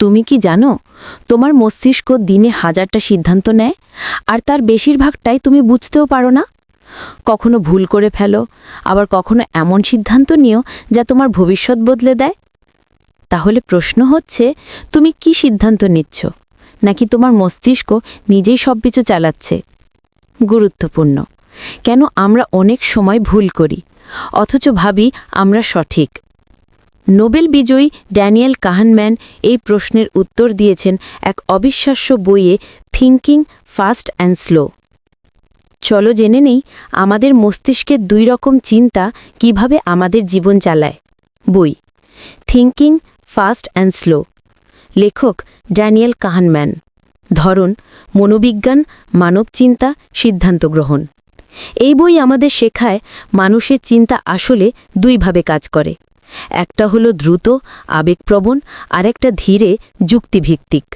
তুমি কি জানো তোমার মস্তিষ্ক দিনে হাজারটা সিদ্ধান্ত নেয় আর তার বেশিরভাগটাই তুমি বুঝতেও পারো না। কখনো ভুল করে ফেলো, আবার কখনো এমন সিদ্ধান্ত নিও যা তোমার ভবিষ্যৎ বদলে দেয়। তাহলে প্রশ্ন হচ্ছে, তুমি কি সিদ্ধান্ত নিচ্ছ, নাকি তোমার মস্তিষ্ক নিজেই সবকিছু চালাচ্ছে? গুরুত্বপূর্ণ, কেন আমরা অনেক সময় ভুল করি অথচ ভাবি আমরা সঠিক। নোবেল বিজয়ী ড্যানিয়েল কাহনম্যান এই প্রশ্নের উত্তর দিয়েছেন এক অবিশ্বাস্য বইয়ে, থিঙ্কিং ফাস্ট অ্যান্ড স্লো। চলো জেনে নেই আমাদের মস্তিষ্কের দুই রকম চিন্তা কিভাবে আমাদের জীবন চালায়। বই থিঙ্কিং ফাস্ট অ্যান্ড স্লো, লেখক ড্যানিয়েল কাহনম্যান। ধরন মনোবিজ্ঞান, মানব চিন্তা, সিদ্ধান্ত গ্রহণ। এই বই আমাদের শেখায় মানুষের চিন্তা আসলে দুইভাবে কাজ করে। একটা হলো দ্রুত, আবেগপ্রবণ, আর একটা ধীরে, যুক্তিভিত্তিক।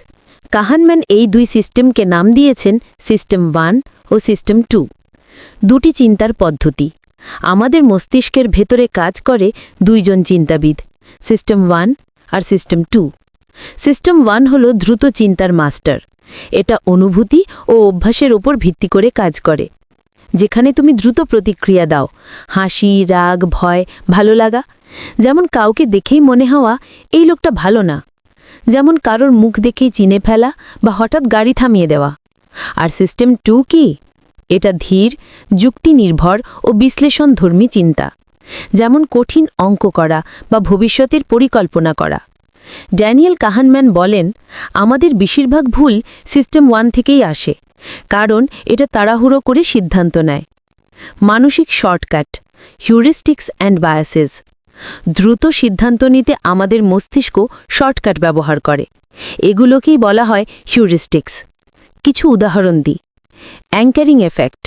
কাহনম্যান এই দুই সিস্টেমকে নাম দিয়েছেন সিস্টেম 1 ও সিস্টেম 2। দুটি চিন্তার পদ্ধতি। আমাদের মস্তিষ্কের ভেতরে কাজ করে দুইজন চিন্তাবিদ, সিস্টেম 1 আর সিস্টেম 2। সিস্টেম 1 হলো দ্রুত চিন্তার মাস্টার। এটা অনুভূতি ও অভ্যাসের উপর ভিত্তি করে কাজ করে। যেখানে তুমি দ্রুত প্রতিক্রিয়া দাও, হাসি, রাগ, ভয়, ভালো লাগা। যেমন কাউকে দেখেই মনে হওয়া এই লোকটা ভালো না, যেমন কারোর মুখ দেখেই চিনে ফেলা বা হঠাৎ গাড়ি থামিয়ে দেওয়া। আর সিস্টেম 2 কি? এটা ধীর, যুক্তি নির্ভর ও বিশ্লেষণধর্মী চিন্তা, যেমন কঠিন অঙ্ক করা বা ভবিষ্যতের পরিকল্পনা করা। ড্যানিয়েল কাহনম্যান বলেন, আমাদের বেশিরভাগ ভুল সিস্টেম 1 থেকেই আসে, কারণ এটা তাড়াহুড়ো করে সিদ্ধান্ত নেয়। মানসিক শর্টকাট, হিউরিস্টিক্স অ্যান্ড বায়াসেস। দ্রুত সিদ্ধান্ত নিতে আমাদের মস্তিষ্ক শর্টকাট ব্যবহার করে। এগুলোকেই বলা হয় হিউরিস্টিক্স। কিছু উদাহরণ দিই। অ্যাঙ্কারিং এফেক্ট,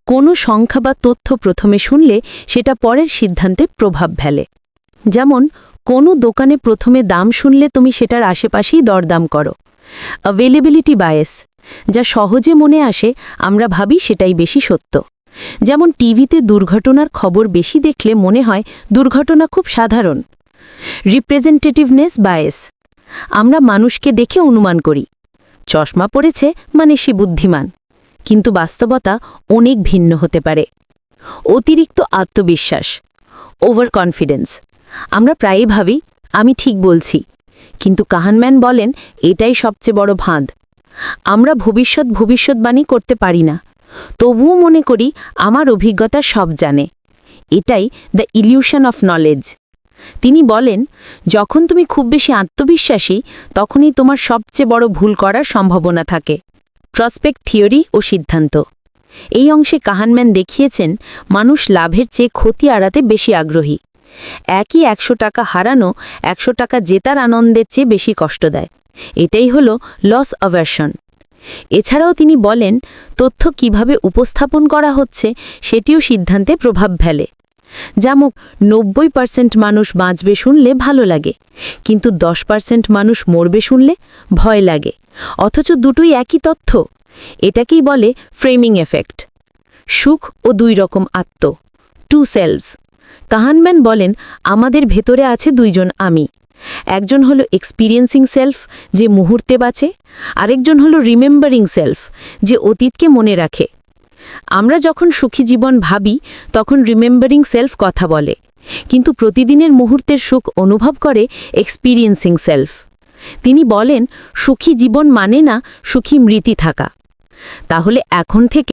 কোনো সংখ্যা বা তথ্য প্রথমে শুনলে সেটা পরের সিদ্ধান্তে প্রভাব ফেলে। যেমন কোনো দোকানে প্রথমে দাম শুনলে তুমি সেটার আশেপাশেই দরদাম করো। অ্যাভেলেবিলিটি বায়াস, যা সহজে মনে আসে আমরা ভাবি সেটাই বেশি সত্য। যেমন টিভিতে দুর্ঘটনার খবর বেশি দেখলে মনে হয় দুর্ঘটনা খুব সাধারণ। রিপ্রেজেন্টেটিভনেস বায়াস, আমরা মানুষকে দেখে অনুমান করি, চশমা পরেছে মানে সে বুদ্ধিমান, কিন্তু বাস্তবতা অনেক ভিন্ন হতে পারে। অতিরিক্ত আত্মবিশ্বাস, ওভার কনফিডেন্স, আমরা প্রায়ই ভাবি আমি ঠিক বলছি, কিন্তু কাহনম্যান বলেন এটাই সবচেয়ে বড় ফাঁদ। আমরা ভবিষ্যৎবাণী করতে পারি না, তবুও মনে করি আমার অভিজ্ঞতা সব জানে। এটাই দ্য ইলিউশন অফ নলেজ। তিনি বলেন, যখন তুমি খুব বেশি আত্মবিশ্বাসী তখনই তোমার সবচেয়ে বড় ভুল করার সম্ভাবনা থাকে। প্রসপেক্ট থিওরি ও সিদ্ধান্ত। এই অংশে কাহনম্যান দেখিয়েছেন মানুষ লাভের চেয়ে ক্ষতি এড়াতে বেশি আগ্রহী। একই 100 টাকা হারানো 100 টাকা জেতার আনন্দের চেয়ে বেশি কষ্ট দেয়। এটাই হলো লস অ্যাভারশন। এছাড়াও তিনি বলেন, তথ্য কিভাবে উপস্থাপন করা হচ্ছে সেটিও সিদ্ধান্তে প্রভাব ফেলে। যেমন 90% মানুষ বাঁচবে শুনলে ভালো লাগে, কিন্তু 10% মানুষ মরবে শুনলে ভয় লাগে, অথচ দুটোই একই তথ্য। এটাকেই বলে ফ্রেমিং এফেক্ট। সুখ ও দুই রকম আত্ম, টু সেলভস। কাহনম্যান বলেন, আমাদের ভেতরে আছে দুইজন আমি। একজন হলো এক্সপিরিয়েন্সিং সেলফ, যে মুহূর্তে বাঁচে, আরেকজন হলো রিমেম্বারিং সেলফ, যে অতীতকে মনে রাখে। আমরা যখন সুখী জীবন ভাবি তখন রিমেম্বারিং সেলফ কথা বলে, কিন্তু প্রতিদিনের মুহূর্তের সুখ অনুভব করে এক্সপিরিয়েন্সিং সেলফ। তিনি বলেন, সুখী জীবন মানে না সুখী মৃত্যু থাকা। তাহলে এখন থেকে